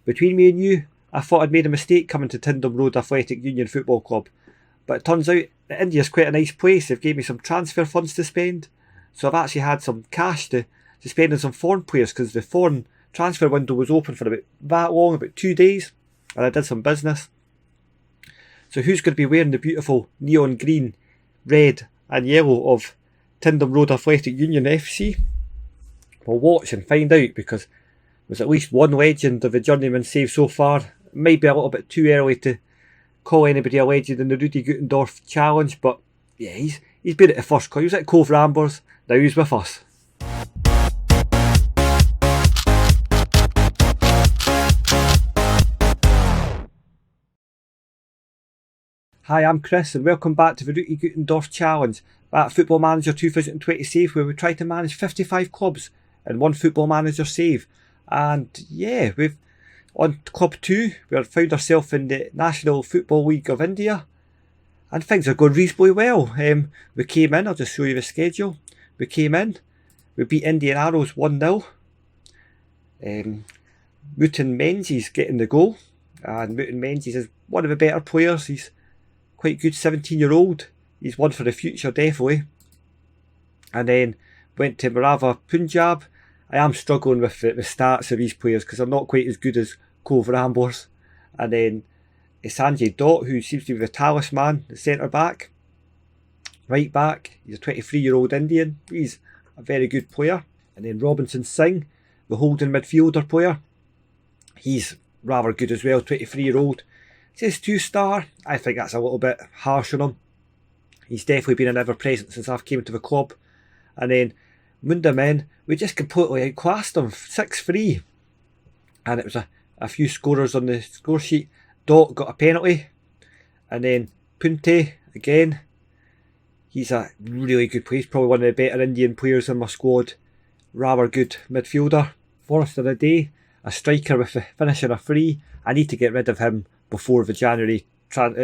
between me and you, I thought I'd made a mistake coming to Tiddim Road Athletic Union Football Club. But it turns out that India's quite a nice place. They've gave me some transfer funds to spend. So I've actually had some cash to spend on some foreign players, because the foreign transfer window was open for about 2 days. And I did some business. So who's going to be wearing the beautiful neon green, red and yellow of Tiddim Road Athletic Union FC? We'll watch and find out, because there's at least one legend of the Journeyman saved so far. It might be a little bit too early to call anybody a legend in the Rudi Gutendorf challenge, but yeah, he's been at the first club. He was at Cove Ramblers, now he's with us. Hi, I'm Chris and welcome back to the Rudi Gutendorf challenge at Football Manager 2020 Save, where we try to manage 55 clubs in one Football Manager save. And yeah, we've on Club 2, we found ourselves in the National Football League of India, and things are going reasonably well. We came in, I'll just show you the schedule. We came in, we beat Indian Arrows 1-0. Mutin Menzies getting the goal, and Mutin Menzies is one of the better players. He's quite good, 17-year-old. He's one for the future, definitely. And then went to Marava Punjab. I am struggling with the stats of these players because they're not quite as good as Cove Ramblers. And then Sanjay Dutt, who seems to be the talisman, the centre back. Right back, he's a 23-year-old Indian. He's a very good player. And then Robinson Singh, the holding midfielder player. He's rather good as well, 23-year-old. Says 2-star. I think that's a little bit harsh on him. He's definitely been an ever-present since I've came to the club. And then Munda Men, we just completely outclassed them, 6-3. And it was a few scorers on the score sheet. Dot got a penalty. And then Punte, again, he's a really good player. He's probably one of the better Indian players in my squad. Rather good midfielder. Forrester of the Day, a striker with finishing a free. I need to get rid of him before the during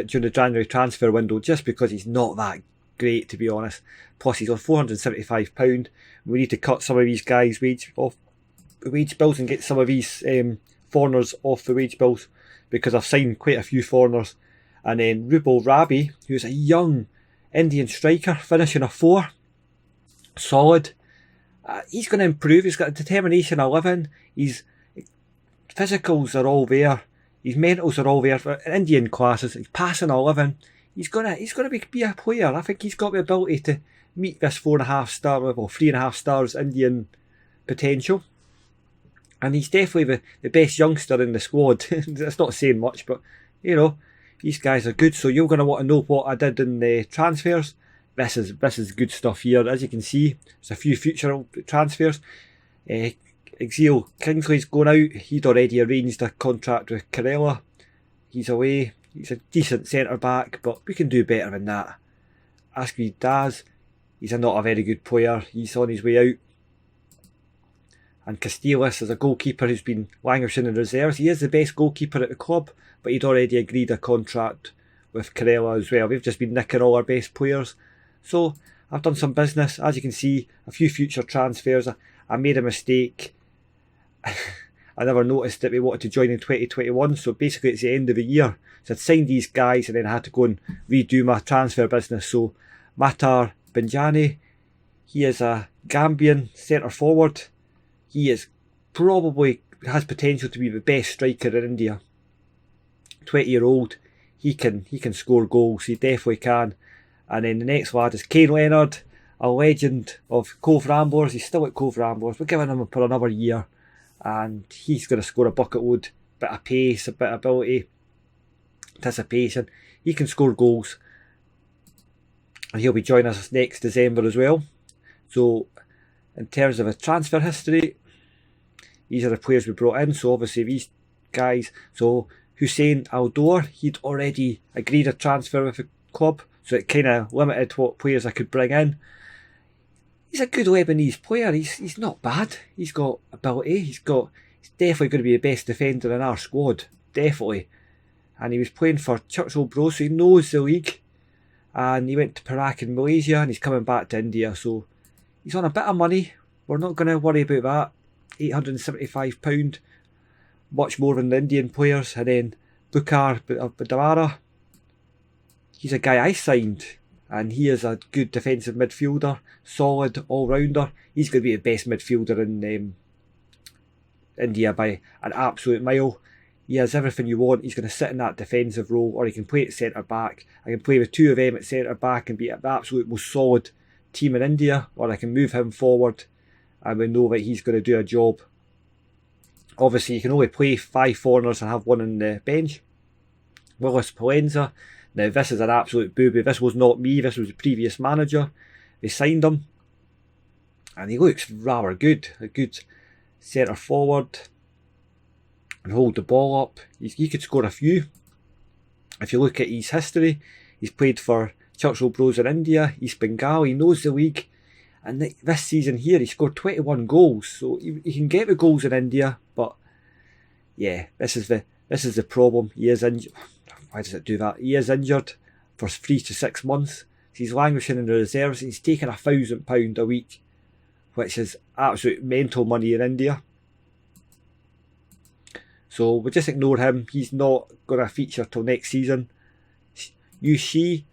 the January transfer window, just because he's not that great, to be honest. Plus he's on £475. We need to cut some of these guys' wage bills and get some of these foreigners off the wage bills, because I've signed quite a few foreigners. And then Rubal Rabi, who's a young Indian striker, finishing a 4. Solid. He's going to improve. He's got a determination 11. His physicals are all there. His mentals are all there for Indian classes. He's passing 11. He's gonna be a player. I think he's got the ability to meet this 4.5 star level, 3.5 stars Indian potential. And he's definitely the best youngster in the squad. That's not saying much, but you know, these guys are good. So you're going to want to know what I did in the transfers. This is good stuff here. As you can see, there's a few future transfers. Exil Kingsley's going out. He'd already arranged a contract with Kerala. He's away. He's a decent centre back, but we can do better than that. Askri Daz, he's not a very good player. He's on his way out. And Castellas is a goalkeeper who's been languishing in reserves. He is the best goalkeeper at the club, but he'd already agreed a contract with Kerala as well. We've just been nicking all our best players. So I've done some business. As you can see, a few future transfers. I made a mistake. I never noticed that we wanted to join in 2021, so basically it's the end of the year. So I'd signed these guys and then I had to go and redo my transfer business. So Matar Benjani, he is a Gambian centre forward. He is probably has potential to be the best striker in India. 20-year-old, he can score goals. He definitely can. And then the next lad is Kane Leonard, a legend of Cove Ramblers. He's still at Cove Ramblers. We're giving him for another year, and he's going to score a bucket load. Bit of pace, a bit of ability, anticipation. He can score goals, and he'll be joining us next December as well. So in terms of a transfer history, these are the players we brought in. So obviously these guys, so Hussein Aldor, he'd already agreed a transfer with the club, so it kind of limited what players I could bring in. He's a good Lebanese player. He's not bad. He's got ability. He's definitely going to be the best defender in our squad, definitely. And he was playing for Churchill Bros, so he knows the league. And he went to Perak in Malaysia, and he's coming back to India, so he's on a bit of money. We're not going to worry about that. £875. much more than the Indian players. And then Bukar Badawara, he's a guy I signed, and he is a good defensive midfielder, solid all-rounder. He's going to be the best midfielder in India by an absolute mile. He has everything you want. He's going to sit in that defensive role, or he can play at centre-back. I can play with two of them at centre-back and be the absolute most solid team in India, or I can move him forward and we know that he's going to do a job. Obviously, you can only play 5 foreigners and have one on the bench. Willis Palenza. Now, this is an absolute booby. This was not me. This was the previous manager. They signed him. And he looks rather good. A good centre forward. And hold the ball up. He could score a few. If you look at his history, he's played for Churchill Bros in India, East Bengal. He knows the league. And this season here, he scored 21 goals. So he can get the goals in India. But yeah, this is the problem. He is injured. Why does it do that? He is injured for 3 to 6 months. He's languishing in the reserves. He's taking £1,000 a week, which is absolute mental money in India. So we'll just ignore him. He's not going to feature till next season. Yushi,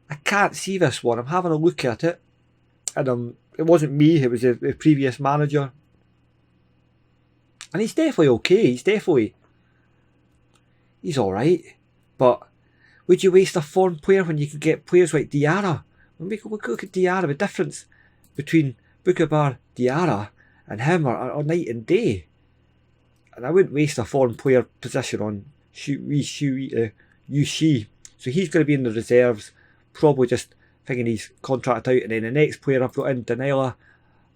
I can't see this one. I'm having a look at it. And it wasn't me, it was the previous manager. And he's definitely okay. He's alright. But would you waste a foreign player when you could get players like Diarra? When we look at Diarra, the difference between Bukabar Diarra and him are night and day. And I wouldn't waste a foreign player position on Yushi. So he's going to be in the reserves, probably just thinking he's contract out. And then the next player I've got in, Danila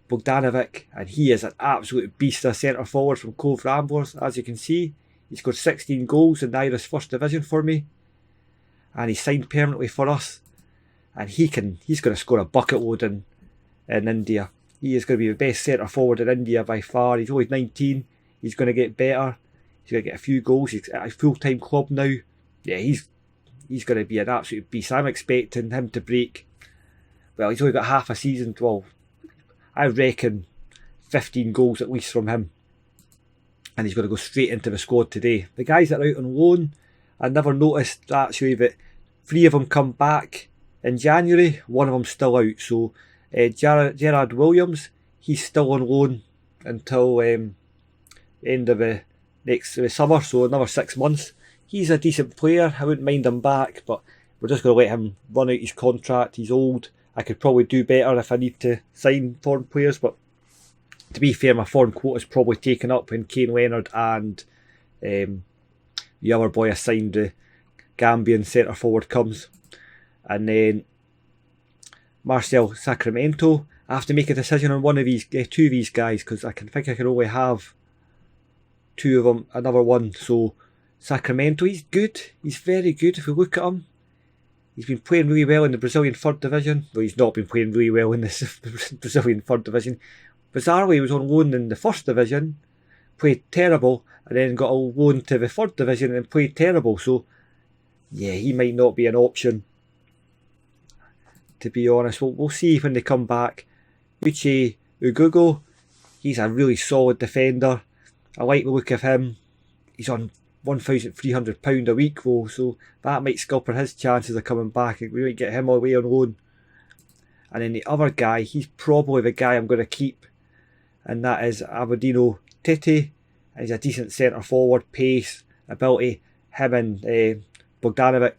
Bogdanovic, and he is an absolute beast, a centre forward from Cove Ramblers. As you can see, he scored 16 goals in the Irish First Division for me, and he's signed permanently for us. And he's going to score a bucket load in India. He is going to be the best centre forward in India by far. He's only 19. He's going to get better. He's going to get a few goals. He's at a full-time club now. Yeah, he's going to be an absolute beast. I'm expecting him to break. Well, he's only got half a season. Well, I reckon 15 goals at least from him. And he's going to go straight into the squad today. The guys that are out on loan, I never noticed actually that 3 of them come back in January. 1 of them's still out. So Gerard Williams, he's still on loan until end of the next summer, so another 6 months. He's a decent player. I wouldn't mind him back, but we're just going to let him run out his contract. He's old. I could probably do better if I need to sign foreign players, but to be fair, my foreign quota is probably taken up when Kane Leonard and the other boy I signed, the Gambian centre forward, comes. And then Marcel Sacramento, I have to make a decision on 2 of these guys, because I think I can only have 2 of them, another one. So Sacramento, he's good. He's very good. If we look at him, he's been playing really well in the Brazilian 3rd Division. Well, he's not been playing really well in the Brazilian 3rd Division. Bizarrely, he was on loan in the 1st Division, played terrible, and then got a loan to the 3rd Division and played terrible. So, yeah, he might not be an option, to be honest. We'll see when they come back. Uche Ugugo, he's a really solid defender. I like the look of him. He's on £1,300 a week though, so that might scupper his chances of coming back. We might get him away on loan. And then the other guy, he's probably the guy I'm going to keep, and that is Aberdino Tete. He's a decent centre forward, pace, ability. Him and Bogdanovic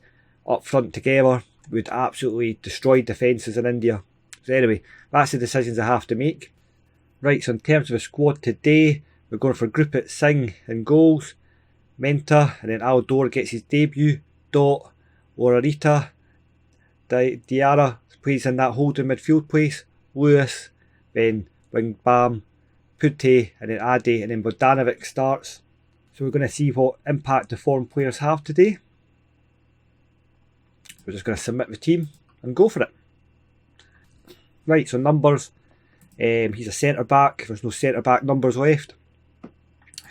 up front together would absolutely destroy defences in India. So anyway, that's the decisions I have to make. Right, so in terms of the squad today, we're going for Gurpreet Singh in goals, Menta, and then Aldor gets his debut. Dot, Lorarita, Diarra plays in that holding midfield place. Lewis, then Wingbam, Pute, and then Ade, and then Bogdanovic starts. So we're going to see what impact the foreign players have today. We're just going to submit the team and go for it. Right, so numbers. He's a centre back. There's no centre back numbers left.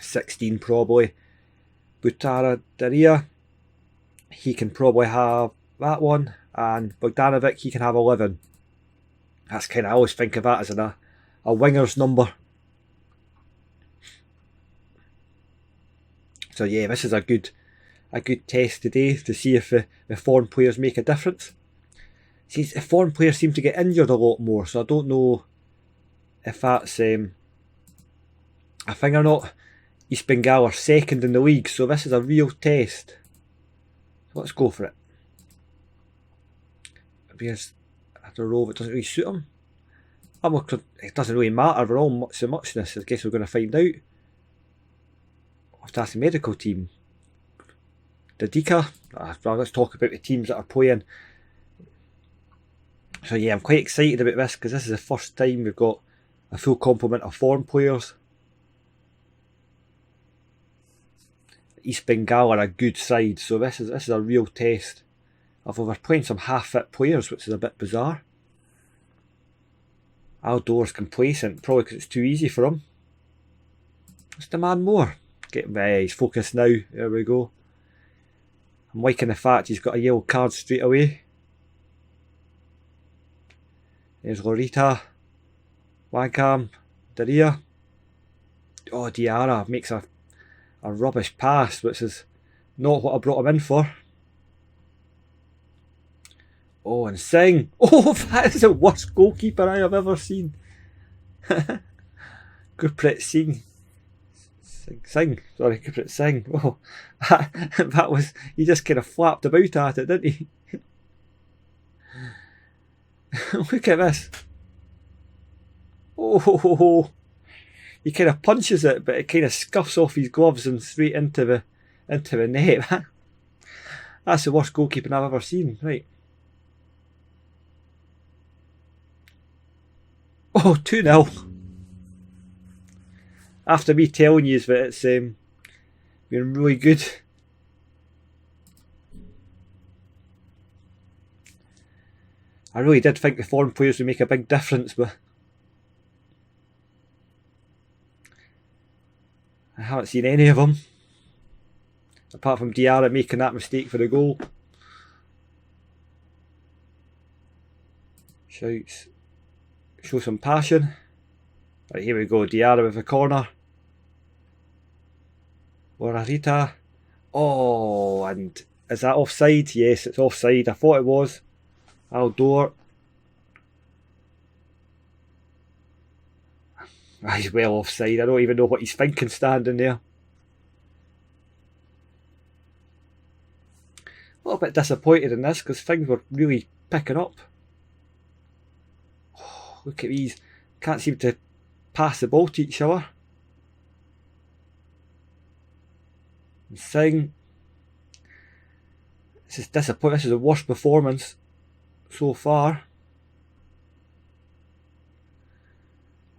16 probably. Butara Daria, he can probably have that one, and Bogdanovic, he can have 11. That's kind of, I always think of that as a winger's number. So yeah, this is a good test today to see if the foreign players make a difference. See, the foreign players seem to get injured a lot more, so I don't know if that's a thing or not. East Bengal are second in the league, so this is a real test. So let's go for it. Because I don't know if it doesn't really suit them. It doesn't really matter, we're all so muchness. I guess we're going to find out. I'll have to ask the medical team. Dadika. Well, let's talk about the teams that are playing. So yeah, I'm quite excited about this because this is the first time we've got a full complement of foreign players. East Bengal are a good side, so this is a real test. Although we're playing some half-fit players, which is a bit bizarre. Aldor's complacent, probably because it's too easy for him. Let's demand more. He's focused now. There we go. I'm liking the fact he's got a yellow card straight away. There's Lorita, Wagham, Daria. Oh, Diarra makes a rubbish pass, which is not what I brought him in for. Oh, and Singh. Oh, that is the worst goalkeeper I have ever seen. Gurpreet Singh. Gurpreet Singh. Oh, that was, he just kind of flapped about at it, didn't he? Look at this. Oh, he kind of punches it, but it kind of scuffs off his gloves and straight into the net. That's the worst goalkeeping I've ever seen. Right. Oh, 2-0. After me telling you that it's been really good. I really did think the foreign players would make a big difference, but I haven't seen any of them. Apart from Diarra making that mistake for the goal. Shouts. Show some passion. Right, here we go. Diarra with a corner. Lorarita. Oh, and is that offside? Yes, it's offside. I thought it was. Aldor. He's well offside. I don't even know what he's thinking standing there. A little bit disappointed in this because things were really picking up. Oh, look at these. Can't seem to pass the ball to each other. And Singh. This is disappointing. This is the worst performance so far.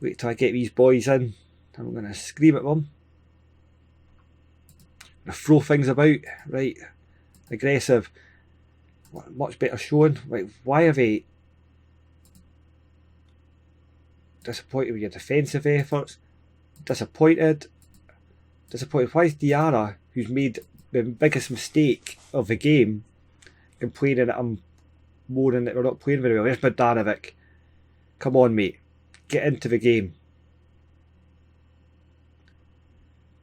Wait till I get these boys in. I'm going to scream at them. I'm going to throw things about. Right. Aggressive. Much better showing. Right. Why have they disappointed with your defensive efforts? Disappointed. Why is Diarra, who's made the biggest mistake of the game, complaining that I'm moaning that we're not playing very well? There's Bogdanovic. Come on, mate. Get into the game.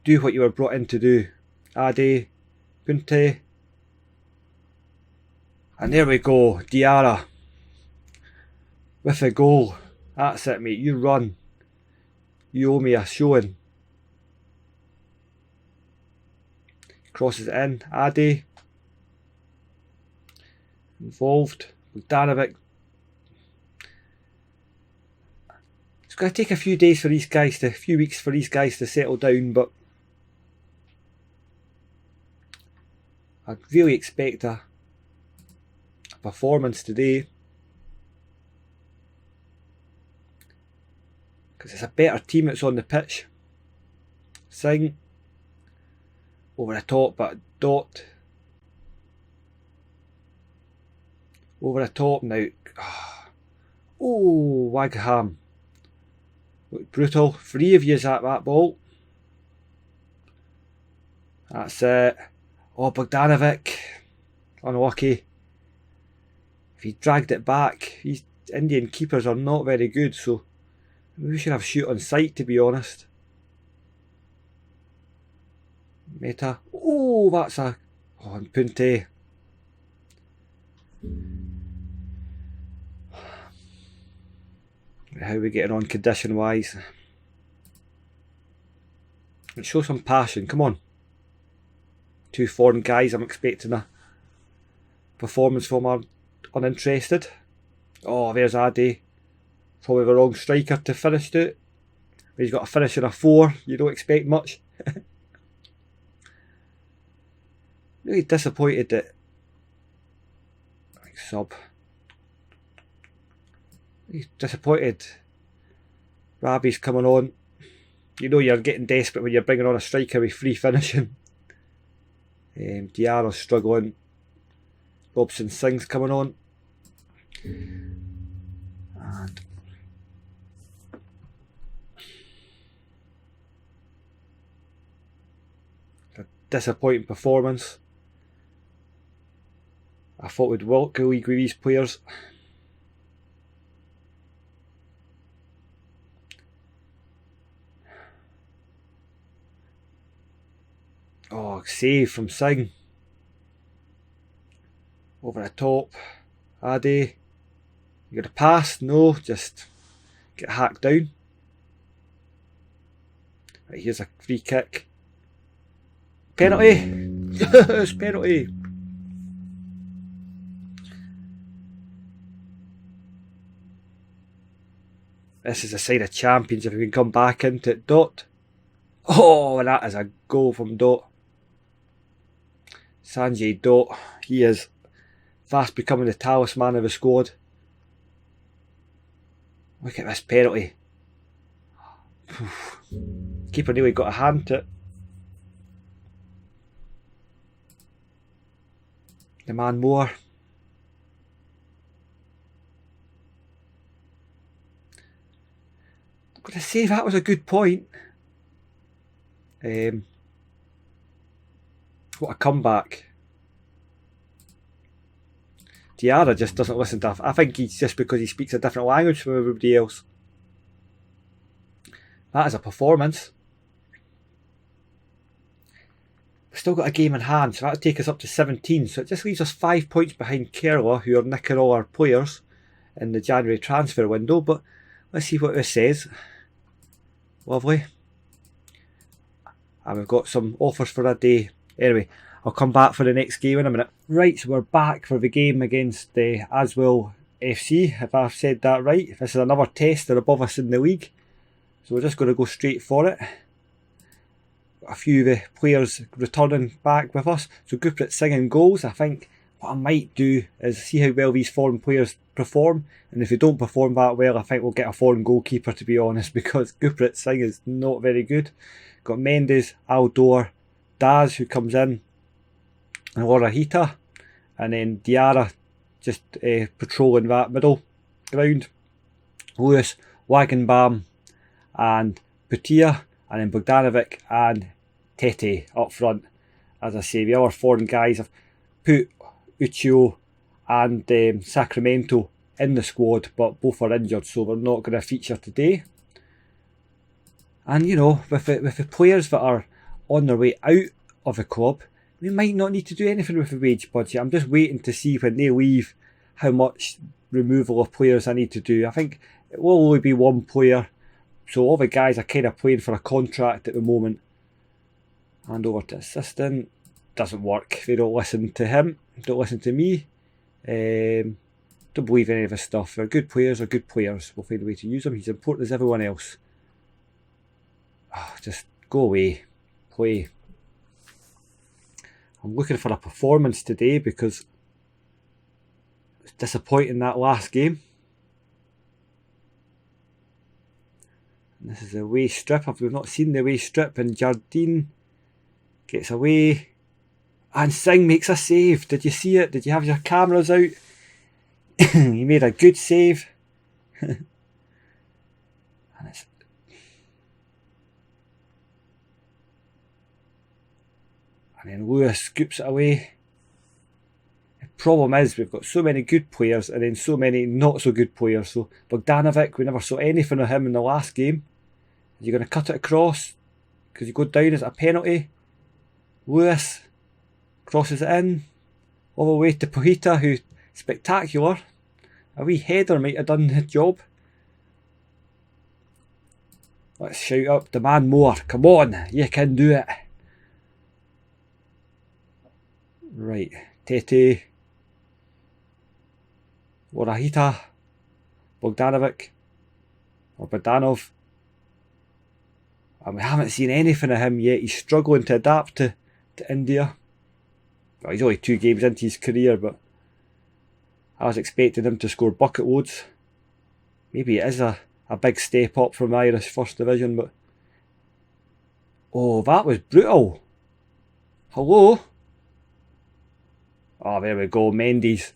Do what you were brought in to do. Ade, Punte. And there we go. Diarra. With a goal. That's it, mate. You run. You owe me a showing. Crosses it in. Ade. Involved. Bogdanovic. It's going to take a few weeks for these guys to settle down, but I'd really expect a performance today because it's a better team that's on the pitch. Singh over the top, but Dot over the top now. Oh, Wagham. Look brutal. 3 of yous at that ball. That's it. Oh, Bogdanovic. Unlucky. If he dragged it back, these Indian keepers are not very good, so we should have shoot on sight, to be honest. Meta. Oh, that's a... Oh, and Punte. How are we getting on condition wise? Let's show some passion, come on. 2 foreign guys I'm expecting a performance from are uninterested. Oh, there's Adi. Probably the wrong striker to finish it. He's got a finish in a 4, you don't expect much. Really disappointed that sub. He's disappointed. Rabi's coming on. You know you're getting desperate when you're bringing on a striker with free finishing. Diarra's struggling. Robson Singh's coming on. And a disappointing performance. I thought we'd work a league with these players. Oh, save from Singh. Over the top. Adi. You got a pass? No, just get hacked down. Right, here's a free kick. Penalty! Yes, penalty! This is a sign of champions if we can come back into it. Dot. Oh, and that is a goal from Dot. Sanjay Dot. He is fast becoming the talisman of the squad. Look at this penalty. Keeper nearly got a hand to it. The man more. I'm going to say that was a good point. What a comeback. Diarra just doesn't listen to I think he's just because he speaks a different language from everybody else. That is a performance. We've still got a game in hand, so that'll take us up to 17. So it just leaves us 5 points behind Kerala, who are nicking all our players in the January transfer window. But let's see what this says. Lovely. And we've got some offers for a day. Anyway, I'll come back for the next game in a minute. Right, so we're back for the game against Aswell FC, if I've said that right. This is another test. They're above us in the league. So we're just going to go straight for it. Got a few of the players returning back with us. So Guprit Singh in goals. I think what I might do is see how well these foreign players perform. And if they don't perform that well, I think we'll get a foreign goalkeeper, to be honest, because Guprit Singh is not very good. Got Mendes, Aldor, Daz who comes in, and Lorahita, and then Diarra just patrolling that middle ground. Lewis, Wagenbaum and Putia, and then Bogdanovic and Tete up front. As I say, the other foreign guys have put Ucho and Sacramento in the squad, but both are injured, so they're not going to feature today. And you know, with the players that are on their way out of the club, we might not need to do anything with the wage budget. I'm just waiting to see when they leave how much removal of players I need to do. I think it will only be one player, so all the guys are kind of playing for a contract at the moment. Hand over to assistant. Doesn't work. They don't listen to him. Don't listen to me. Don't believe any of his stuff. They're good players. We'll find a way to use them. He's important as everyone else. Oh, just go away. Play. I'm looking for a performance today because it was disappointing that last game. And this is a away strip. We've not seen the away strip, and Jardine gets away. And Singh makes a save. Did you see it? Did you have your cameras out? He made a good save. And it's... And then Lewis scoops it away. The problem is we've got so many good players and then so many not so good players. So Bogdanovic, we never saw anything of him in the last game. Are you going to cut it across? Because you go down, is it a penalty? Lewis crosses it in, all the way to Pohita, who's spectacular. A wee header might have done the job. Let's shout up, demand more. Come on, you can do it. Right, Tete, Warahita, Bogdanovic, or Bogdanov. And we haven't seen anything of him yet. He's struggling to adapt to India. Well, he's only 2 games into his career, but I was expecting him to score bucket loads. Maybe it is a big step up from Irish First Division, but... Oh, that was brutal. Hello? Oh, there we go, Mendes.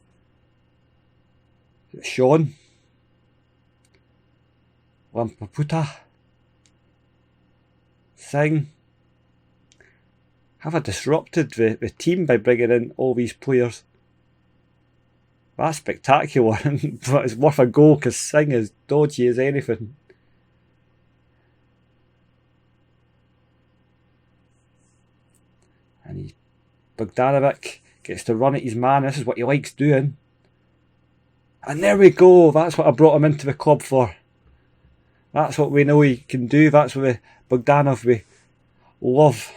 Sean. Lampaputa. Singh. Have I disrupted the team by bringing in all these players? That's spectacular, but it's worth a goal because Singh is dodgy as anything. And Bogdanovic gets to run at his man. This is what he likes doing. And there we go. That's what I brought him into the club for. That's what we know he can do. That's what Bogdanov we love.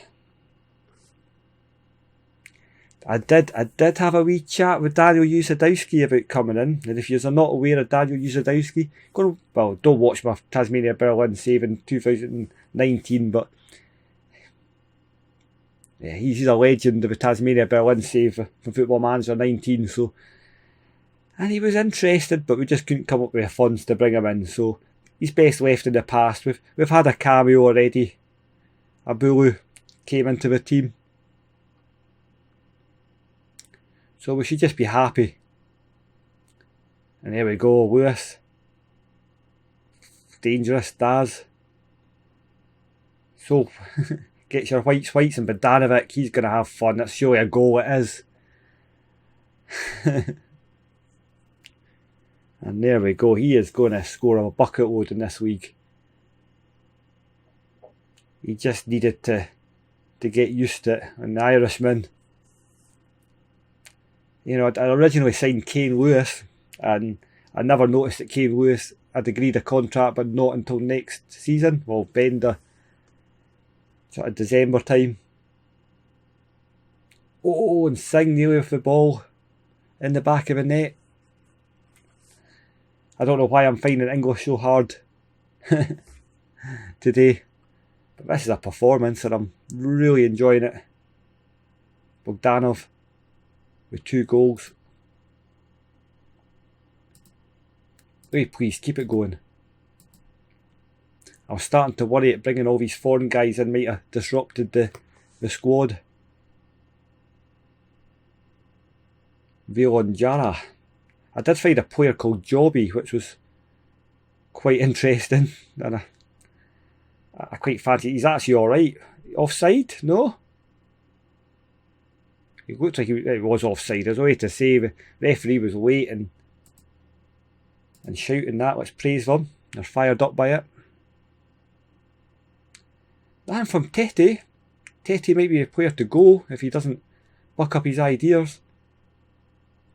I did have a wee chat with Daniel Usadowski about coming in, and if you're not aware of Daniel Usadowski, don't watch my Tasmania Berlin save in 2019, but yeah, he's a legend of the Tasmania Berlin save from Football Manager 19. So, and he was interested, but we just couldn't come up with the funds to bring him in. So he's best left in the past. We've had a cameo already. Abulu came into the team. So we should just be happy. And there we go, Lewis. Dangerous, Daz. So, gets your whites and Bogdanovic, he's going to have fun. That's surely a goal it is. And there we go, he is going to score a bucket load in this league. He just needed to get used to it. And the Irishman, you know, I originally signed Kane Lewis, and I never noticed that Kane Lewis had agreed a contract, but not until next season. Well, Bender, sort of December time. Oh, and Singh nearly with the ball in the back of the net. I don't know why I'm finding English so hard today, but this is a performance and I'm really enjoying it. Bogdanov with 2 goals. Wait, please keep it going. I was starting to worry at bringing all these foreign guys in might have disrupted the squad. Velon Jara. I did find a player called Jobby, which was quite interesting, and I quite fancy. He's actually alright. Offside? No? He looked like he was offside. There's no way to say. The referee was waiting and shouting that. Let's praise them. They're fired up by it. And from Tete. Tete might be a player to go if he doesn't buck up his ideas.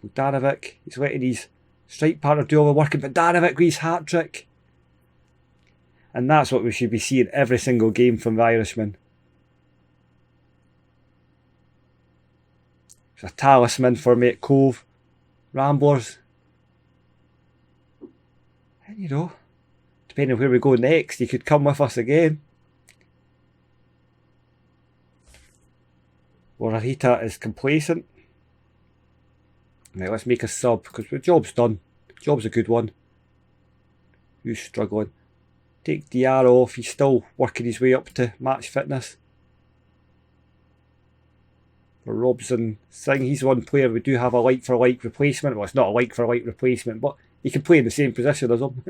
Bogdanovic, he's letting his strike partner do all the work, and Bogdanovic with his hat-trick. And that's what we should be seeing every single game from the Irishman. It's a talisman for me at Cove. Ramblers. And you know, depending on where we go next, he could come with us again. Warahita is complacent. Right, let's make a sub, because the job's done. The job's a good one. Who's struggling? Take Diarra off, he's still working his way up to match fitness. For Robson Singh, he's one player we do have a like-for-like replacement. Well, it's not a like-for-like replacement, but he can play in the same position as him.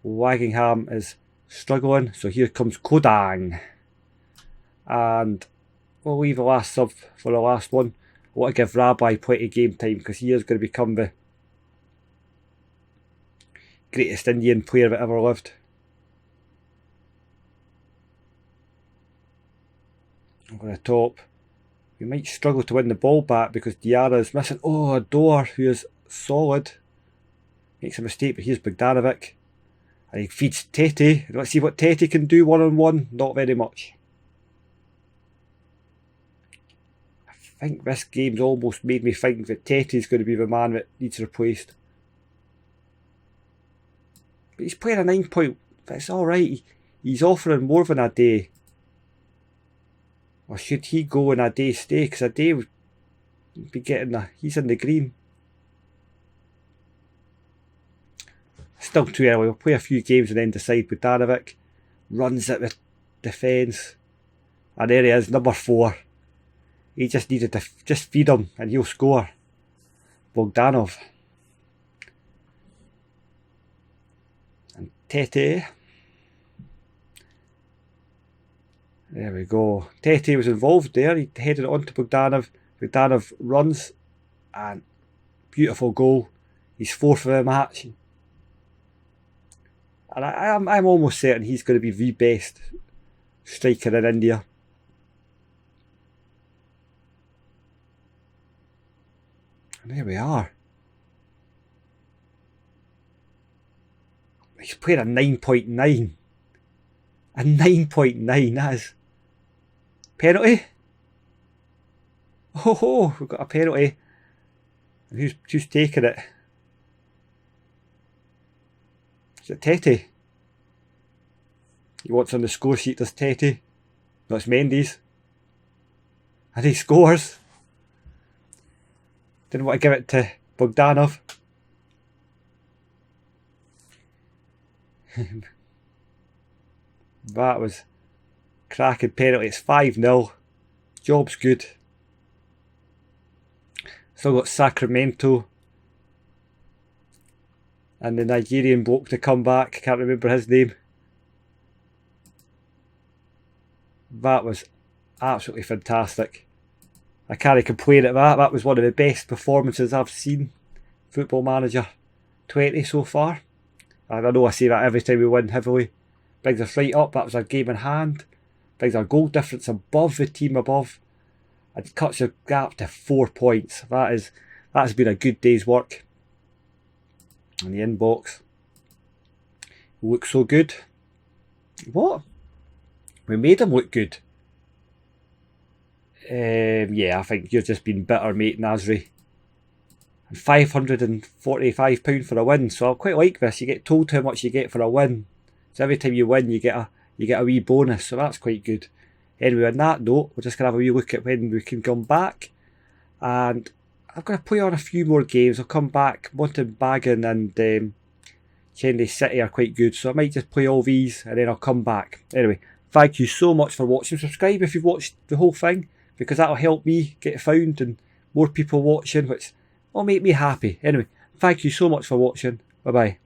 Wagingham is struggling, so here comes Kodang. And we'll leave the last sub for the last one. I want to give Rabbi plenty of game time because he is going to become the greatest Indian player that ever lived. over the top. We might struggle to win the ball back because Diarra is missing. Oh, Ador, who is solid. Makes a mistake, but here's Bogdanovic. And he feeds Tete. Let's see what Tete can do one-on-one. Not very much. I think this game's almost made me think that Tete's going to be the man that needs replaced. But he's playing a 9 point. That's alright. He's offering more than a day. Or should he go and a day stay? Because a day would be getting he's in the green. Still too early. We'll play a few games and then decide. Bogdanovic runs it with defence. And there he is, number 4. He just needed to just feed him and he'll score. Bogdanov. And Tete. There we go. Tete was involved there. He headed it on to Bogdanov. Bogdanov runs and beautiful goal. He's 4th for the match. And I'm almost certain he's going to be the best striker in India. And there we are. He's playing a 9.9. A 9.9, that is. Penalty? Oh, we've got a penalty. And who's taking it? Is it Tete? He wants on the score sheet, does Tete? No, it's Mendes. And he scores. Didn't want to give it to Bogdanov. That was cracking penalty. It's 5-0. Job's good. Still got Sacramento. And the Nigerian bloke to come back. Can't remember his name. That was absolutely fantastic. I can't complain at that. That was one of the best performances I've seen. Football Manager 20 so far. And I know I say that every time we win heavily. Brings us right up. That was our game in hand. Brings our goal difference above the team above. And cuts the gap to 4 points. That has been a good day's work. And the inbox looks so good. What? We made him look good. Yeah, I think you're just being bitter, mate, Nasri. And £545 for a win. So I quite like this. You get told how much you get for a win. So every time you win, you get a wee bonus. So that's quite good. Anyway, on that note, we're just going to have a wee look at when we can come back. And I'm going to play on a few more games. I'll come back. Montenbagan and Chennai City are quite good. So I might just play all these and then I'll come back. Anyway, thank you so much for watching. Subscribe if you've watched the whole thing, because that'll help me get found and more people watching, which will make me happy. Anyway, thank you so much for watching. Bye bye.